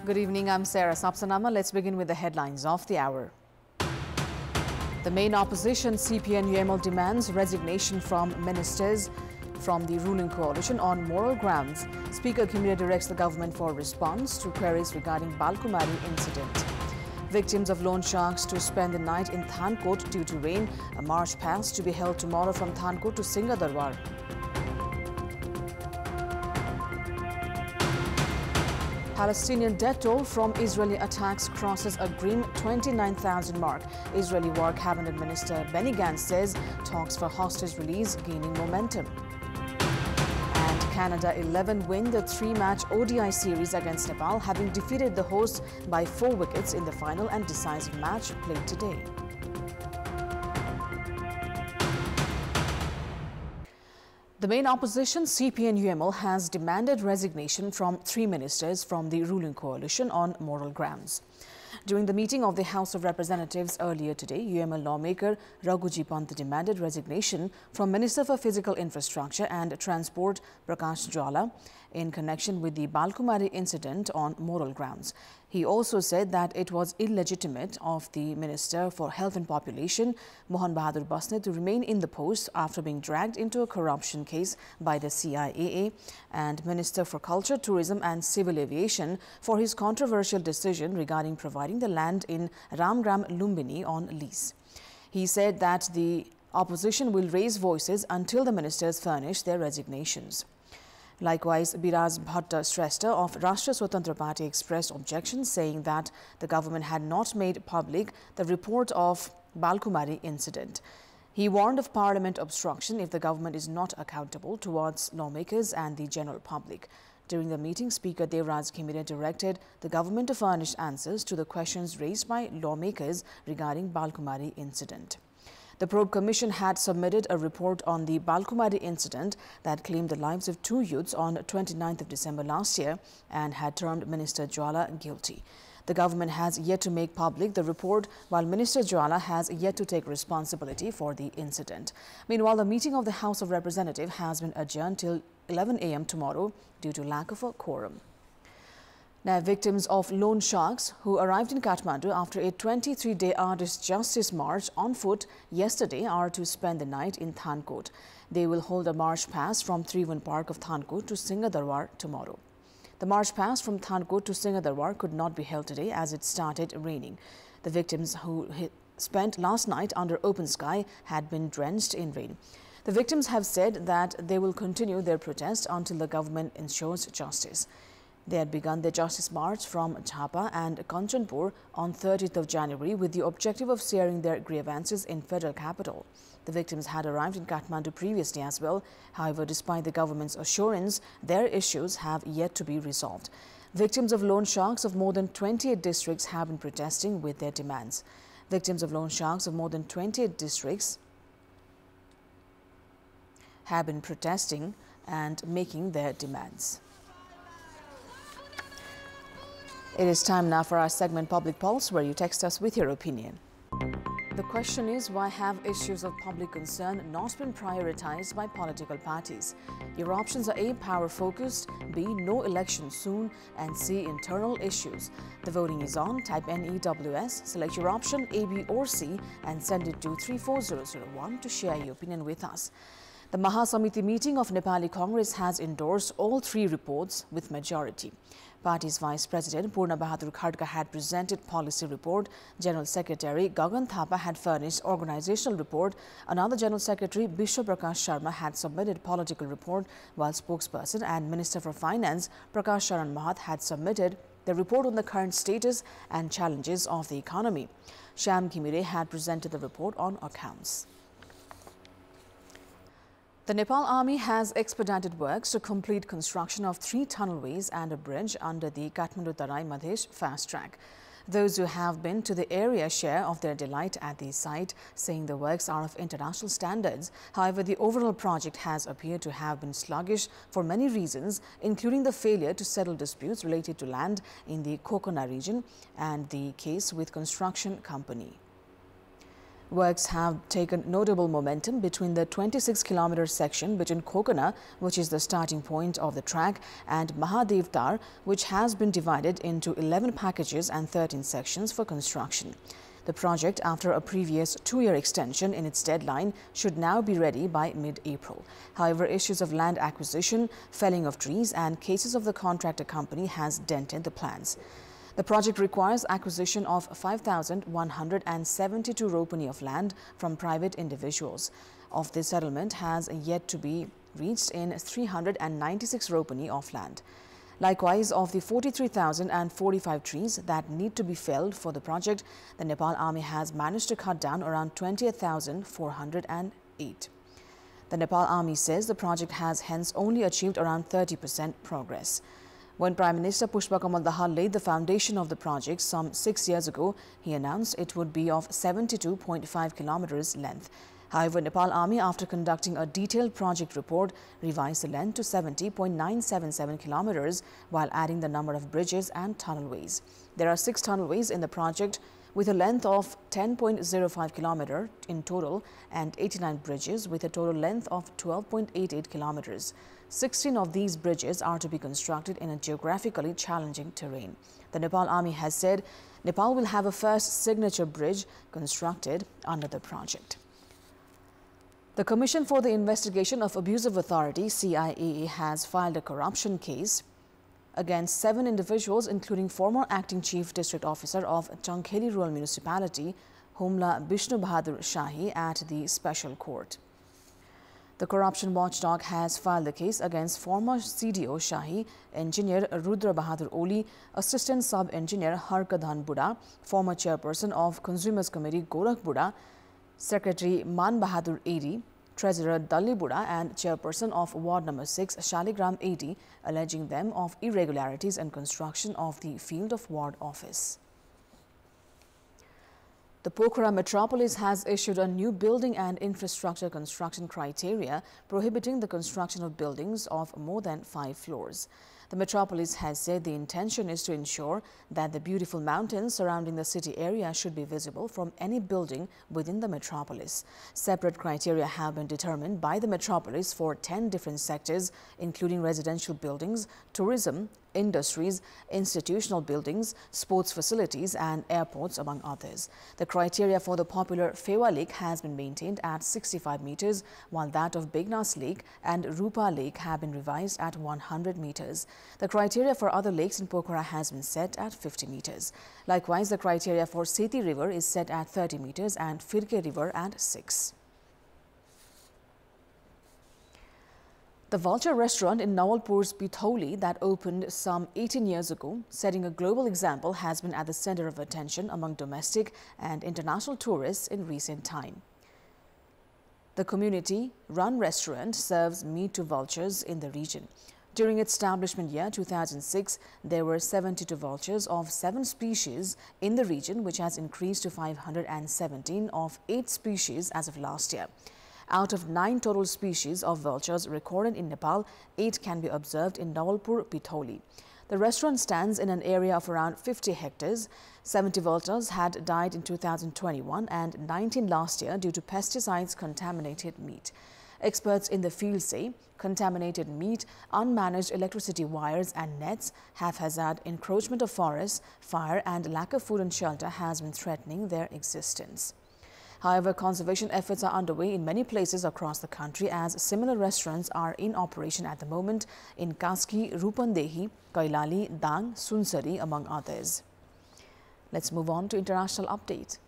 Good evening, I'm Sarah Sapsanamma. Let's begin with the headlines of the hour. The main opposition, CPN-UML, demands resignation from ministers from the ruling coalition on moral grounds. Speaker Kimire directs the government for response to queries regarding Balkumari incident. Victims of Loansharks to spend the night in Thankot due to rain. A march past to be held tomorrow from Thankot to Singadarwar. Palestinian death toll from Israeli attacks crosses a grim 29,000 mark. Israeli War Cabinet Minister Benny Gantz says talks for hostage release gaining momentum. And Canada 11 win the 3-match ODI series against Nepal, having defeated the hosts by 4 wickets in the final and decisive match played today. The main opposition, CPN-UML, has demanded resignation from 3 ministers from the ruling coalition on moral grounds. During the meeting of the House of Representatives earlier today, UML lawmaker Raghuji Pant demanded resignation from Minister for Physical Infrastructure and Transport Prakash Jwala in connection with the Balkumari incident on moral grounds. He also said that it was illegitimate of the Minister for Health and Population, Mohan Bahadur Basne, to remain in the post after being dragged into a corruption case by the CIAA, and Minister for Culture, Tourism and Civil Aviation for his controversial decision regarding providing the land in Ramgram Lumbini on lease. He said that the opposition will raise voices until the ministers furnish their resignations. Likewise, Biraz Bhatta Shrestha of Rashtra Swatantra Party expressed objections, saying that the government had not made public the report of Balkumari incident. He warned of parliament obstruction if the government is not accountable towards lawmakers and the general public. During the meeting, Speaker Devraj Kimire directed the government to furnish answers to the questions raised by lawmakers regarding Balkumari incident. The probe commission had submitted a report on the Balkumari incident that claimed the lives of 2 youths on 29th of December last year and had termed Minister Jwala guilty. The government has yet to make public the report, while Minister Jwala has yet to take responsibility for the incident. Meanwhile, the meeting of the House of Representatives has been adjourned till 11 a.m. tomorrow due to lack of a quorum. Now, victims of Loansharks who arrived in Katmandu after a 23-day artist justice march on foot yesterday are to spend the night in Thankot. They will hold a march past from Trivun Park of Thankot to Singadarwar tomorrow. The march past from Thankot to Singadarwar could not be held today as it started raining. The victims who spent last night under open sky had been drenched in rain. The victims have said that they will continue their protest until the government ensures justice. They had begun their justice march from Jhapa and Kanchanpur on 30th of January with the objective of sharing their grievances in federal capital. The victims had arrived in Kathmandu previously as well. However, despite the government's assurance, their issues have yet to be resolved. Victims of Loansharks of more than 28 districts have been protesting with their demands. Victims of Loansharks of more than 28 districts have been protesting and making their demands. It is time now for our segment Public Pulse, where you text us with your opinion. The question is, why have issues of public concern not been prioritized by political parties? Your options are A, power-focused, B, no election soon, and C, internal issues. The voting is on. Type NEWS, select your option A, B or C and send it to 34001 to share your opinion with us. The Mahasamiti meeting of Nepali Congress has endorsed all 3 reports with majority. Party's Vice President Purna Bahadur Khadka had presented policy report. General Secretary Gagan Thapa had furnished organizational report. Another General Secretary Bishwa Prakash Sharma had submitted political report, while spokesperson and Minister for Finance Prakash Sharan Mahat had submitted the report on the current status and challenges of the economy. Shyam Kimire had presented the report on accounts. The Nepal Army has expedited works to complete construction of 3 tunnelways and a bridge under the Katmandu-Tarai Madhesh fast track. Those who have been to the area share of their delight at the site, saying the works are of international standards. However, the overall project has appeared to have been sluggish for many reasons, including the failure to settle disputes related to land in the Kokona region and the case with construction company. Works have taken notable momentum between the 26-kilometer section between Kokana, which is the starting point of the track, and Mahadevtar, which has been divided into 11 packages and 13 sections for construction. The project, after a previous 2-year extension in its deadline, should now be ready by mid-April. However, issues of land acquisition, felling of trees and cases of the contractor company has dented the plans. The project requires acquisition of 5,172 ropani of land from private individuals. Of this, settlement has yet to be reached in 396 ropani of land. Likewise, of the 43,045 trees that need to be felled for the project, the Nepal Army has managed to cut down around 28,408. The Nepal Army says the project has hence only achieved around 30% progress. When Prime Minister Pushpa Kamal Dahal laid the foundation of the project some 6 years ago, he announced it would be of 72.5 kilometers length. However, Nepal Army, after conducting a detailed project report, revised the length to 70.977 kilometers while adding the number of bridges and tunnelways. There are 6 tunnelways in the project with a length of 10.05 kilometers in total and 89 bridges with a total length of 12.88 kilometers. 16 of these bridges are to be constructed in a geographically challenging terrain. The Nepal Army has said Nepal will have a first signature bridge constructed under the project. The Commission for the Investigation of Abuse of Authority, CIAA, has filed a corruption case against 7 individuals, including former Acting Chief District Officer of Chankheli Rural Municipality, Humla Bishnu Bahadur Shahi, at the Special Court. The corruption watchdog has filed the case against former CDO Shahi, Engineer Rudra Bahadur Oli, Assistant Sub-Engineer Harkadhan Buda, former Chairperson of Consumers Committee Gorakh Buda, Secretary Man Bahadur Edi, Treasurer Dalli Buda and Chairperson of Ward No. 6 Shaligram Edi, alleging them of irregularities in construction of the Field of Ward Office. The Pokhara Metropolis has issued a new building and infrastructure construction criteria prohibiting the construction of buildings of more than 5 floors. The metropolis has said the intention is to ensure that the beautiful mountains surrounding the city area should be visible from any building within the metropolis. Separate criteria have been determined by the metropolis for 10 different sectors, including residential buildings, tourism, industries, institutional buildings, sports facilities and airports, among others. The criteria for the popular Fewa Lake has been maintained at 65 meters, while that of Begnas Lake and Rupa Lake have been revised at 100 meters. The criteria for other lakes in Pokhara has been set at 50 meters. Likewise, the criteria for Seti River is set at 30 meters and Firke River at 6. The Vulture Restaurant in Nawalpur's Pitholi that opened some 18 years ago, setting a global example, has been at the center of attention among domestic and international tourists in recent time. The community-run restaurant serves meat to vultures in the region. During its establishment year 2006, there were 72 vultures of 7 species in the region, which has increased to 517 of 8 species as of last year. Out of 9 total species of vultures recorded in Nepal, 8 can be observed in Nawalpur Pitholi. The restaurant stands in an area of around 50 hectares. 70 vultures had died in 2021 and 19 last year due to pesticides-contaminated meat. Experts in the field say contaminated meat, unmanaged electricity wires and nets, haphazard encroachment of forests, fire and lack of food and shelter has been threatening their existence. However, conservation efforts are underway in many places across the country as similar restaurants are in operation at the moment in Kaski, Rupandehi, Kailali, Dang, Sunsari, among others. Let's move on to international update.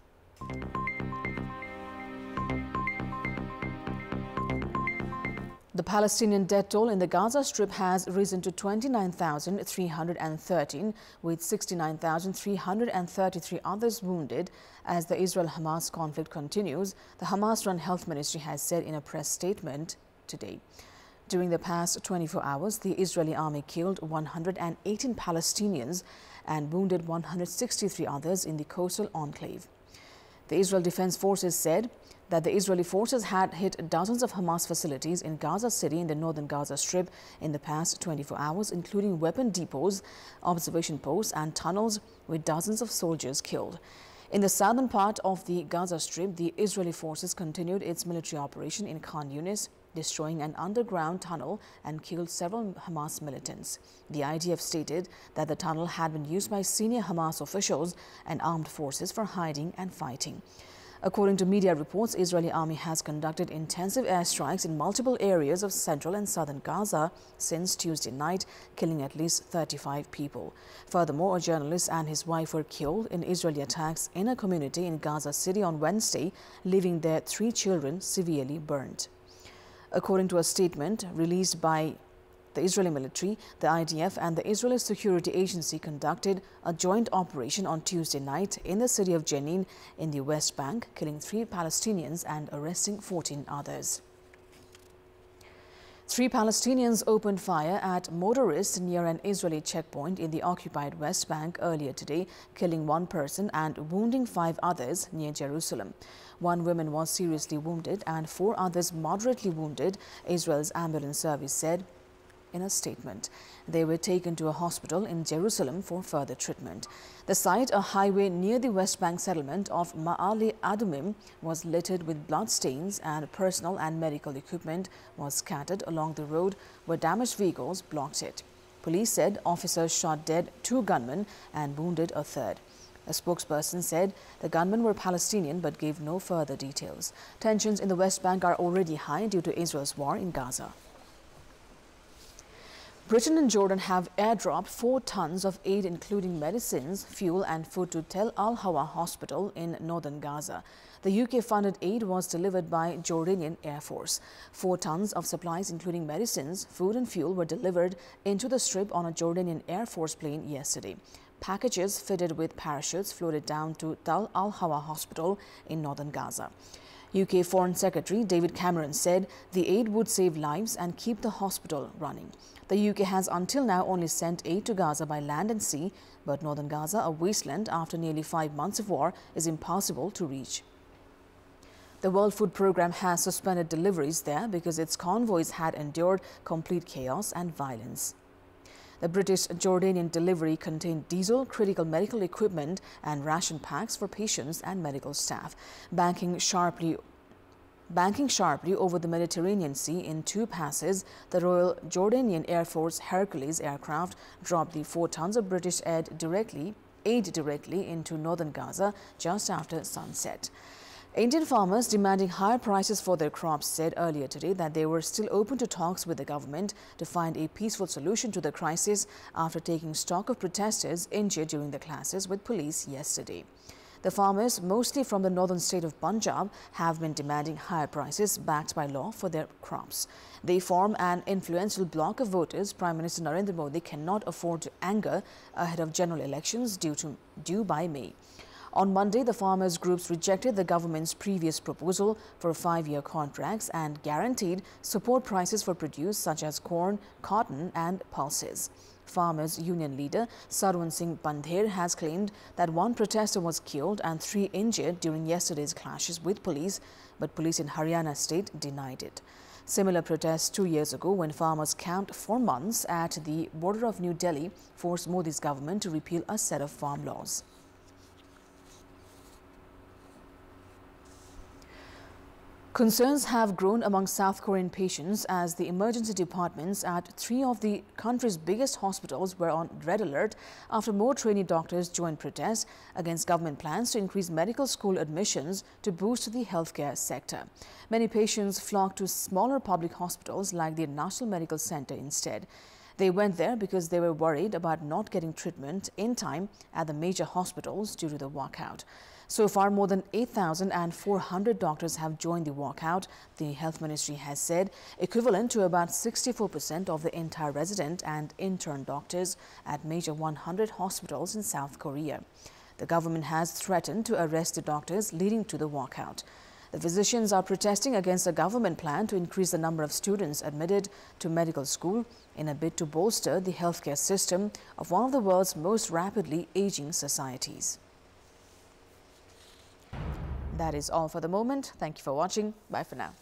The Palestinian death toll in the Gaza Strip has risen to 29,313, with 69,333 others wounded as the Israel-Hamas conflict continues, the Hamas-run Health Ministry has said in a press statement today. During the past 24 hours, the Israeli army killed 118 Palestinians and wounded 163 others in the coastal enclave. The Israel Defense Forces said that the Israeli forces had hit dozens of Hamas facilities in Gaza City in the northern Gaza Strip in the past 24 hours, including weapon depots, observation posts and tunnels, with dozens of soldiers killed. In the southern part of the Gaza Strip, the Israeli forces continued its military operation in Khan Yunis, destroying an underground tunnel and killed several Hamas militants. The IDF stated that the tunnel had been used by senior Hamas officials and armed forces for hiding and fighting. According to media reports, Israeli army has conducted intensive airstrikes in multiple areas of central and southern Gaza since Tuesday night, killing at least 35 people. Furthermore, a journalist and his wife were killed in Israeli attacks in a community in Gaza City on Wednesday, leaving their 3 children severely burned. According to a statement released by the Israeli military, the IDF and the Israeli Security Agency conducted a joint operation on Tuesday night in the city of Jenin in the West Bank, killing 3 Palestinians and arresting 14 others. 3 Palestinians opened fire at motorists near an Israeli checkpoint in the occupied West Bank earlier today, killing 1 person and wounding 5 others near Jerusalem. 1 woman was seriously wounded and 4 others moderately wounded, Israel's ambulance service said in a statement. They were taken to a hospital in Jerusalem for further treatment. The site, a highway near the West Bank settlement of Ma'ale Adumim, was littered with bloodstains and personal and medical equipment was scattered along the road where damaged vehicles blocked it. Police said officers shot dead 2 gunmen and wounded a 3rd. A spokesperson said the gunmen were Palestinian but gave no further details. Tensions in the West Bank are already high due to Israel's war in Gaza. Britain and Jordan have airdropped 4 tons of aid including medicines, fuel and food to Tel Al-Hawa Hospital in northern Gaza. The UK-funded aid was delivered by Jordanian Air Force. 4 tons of supplies including medicines, food and fuel were delivered into the Strip on a Jordanian Air Force plane yesterday. Packages fitted with parachutes floated down to Tel Al-Hawa Hospital in northern Gaza. UK Foreign Secretary David Cameron said the aid would save lives and keep the hospital running. The UK has until now only sent aid to Gaza by land and sea, but northern Gaza, a wasteland after nearly 5 months of war, is impossible to reach. The World Food Programme has suspended deliveries there because its convoys had endured complete chaos and violence. The British-Jordanian delivery contained diesel, critical medical equipment and ration packs for patients and medical staff. Banking sharply over the Mediterranean Sea in 2 passes, the Royal Jordanian Air Force Hercules aircraft dropped the 4 tons of British aid directly into northern Gaza just after sunset. Indian farmers demanding higher prices for their crops said earlier today that they were still open to talks with the government to find a peaceful solution to the crisis after taking stock of protesters injured during the clashes with police yesterday. The farmers, mostly from the northern state of Punjab, have been demanding higher prices backed by law for their crops. They form an influential bloc of voters Prime Minister Narendra Modi cannot afford to anger ahead of general elections due by May. On Monday, the farmers' groups rejected the government's previous proposal for 5-year contracts and guaranteed support prices for produce such as corn, cotton and pulses. Farmers' Union leader Sarwan Singh Pandher has claimed that 1 protester was killed and 3 injured during yesterday's clashes with police, but police in Haryana state denied it. Similar protests 2 years ago, when farmers camped for months at the border of New Delhi, forced Modi's government to repeal a set of farm laws. Concerns have grown among South Korean patients as the emergency departments at 3 of the country's biggest hospitals were on red alert after more trainee doctors joined protests against government plans to increase medical school admissions to boost the healthcare sector. Many patients flocked to smaller public hospitals like the National Medical Center instead. They went there because they were worried about not getting treatment in time at the major hospitals due to the walkout. So far, more than 8,400 doctors have joined the walkout, the Health Ministry has said, equivalent to about 64% of the entire resident and intern doctors at major 100 hospitals in South Korea. The government has threatened to arrest the doctors leading to the walkout. The physicians are protesting against a government plan to increase the number of students admitted to medical school in a bid to bolster the healthcare system of one of the world's most rapidly aging societies. That is all for the moment. Thank you for watching. Bye for now.